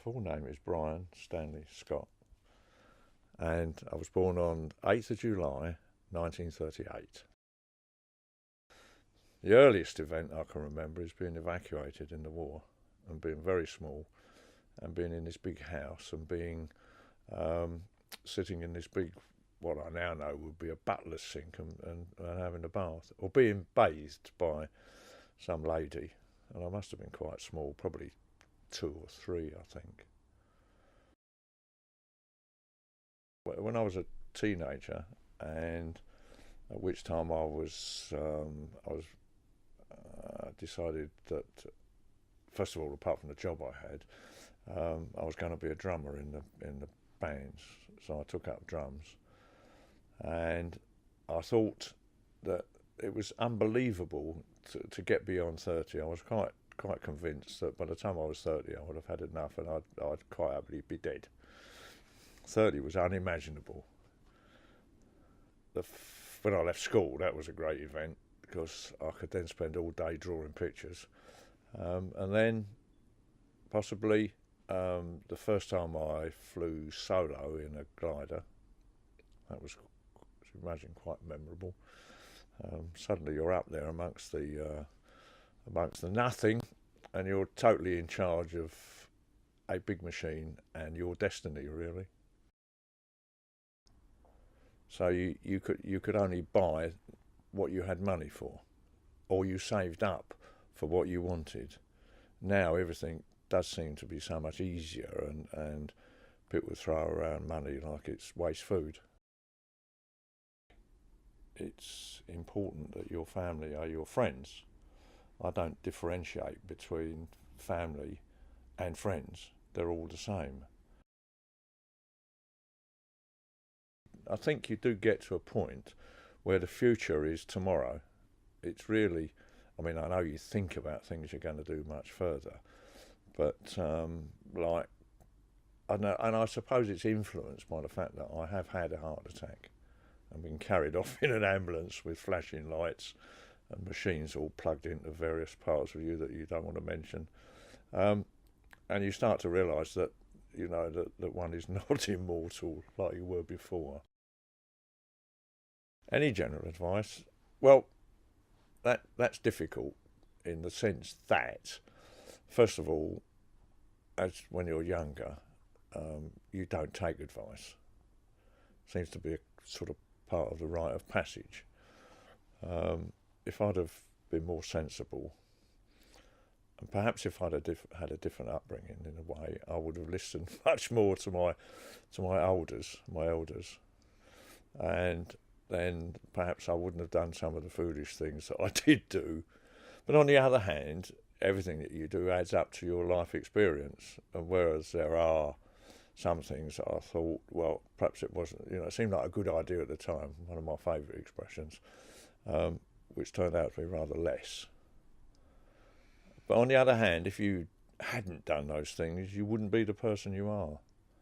full name is Bryan Stanley Scott, and I was born on 8th of July 1938. The earliest event I can remember is being evacuated in the war and being very small and being in this big house and being sitting in this big, what I now know would be a butler's sink and having a bath, or being bathed by some lady. And I must have been quite small, probably 2 or 3, I think. When I was a teenager, and at which time I was decided that, first of all, apart from the job I had, I was going to be a drummer in the bands. So I took up drums, and I thought that it was unbelievable to get beyond 30. I was quite convinced that by the time I was 30, I would have had enough, and I'd quite happily be dead. 30 was unimaginable. When I left school, that was a great event because I could then spend all day drawing pictures. And then possibly the first time I flew solo in a glider, that was, as you imagine, quite memorable. Suddenly you're up there amongst the nothing, and you're totally in charge of a big machine and your destiny, really. So you could only buy what you had money for, or you saved up for what you wanted. Now everything does seem to be so much easier, and people throw around money like it's waste food. It's important that your family are your friends. I don't differentiate between family and friends. They're all the same. I think you do get to a point where the future is tomorrow. It's really, I mean, I know you think about things you're going to do much further, but like, I know, and I suppose it's influenced by the fact that I have had a heart attack and been carried off in an ambulance with flashing lights and machines all plugged into various parts of you that you don't want to mention. And you start to realise that, you know, that one is not immortal like you were before. Any general advice? Well, that's difficult in the sense that, first of all, as when you're younger, you don't take advice. Seems to be a sort of part of the rite of passage. If I'd have been more sensible, and perhaps if I'd have had a different upbringing in a way, I would have listened much more to my elders, and then perhaps I wouldn't have done some of the foolish things that I did do. But on the other hand, everything that you do adds up to your life experience, and whereas there are some things that I thought, well, perhaps it wasn't, you know, it seemed like a good idea at the time, one of my favourite expressions, which turned out to be rather less. But on the other hand, if you hadn't done those things, you wouldn't be the person you are.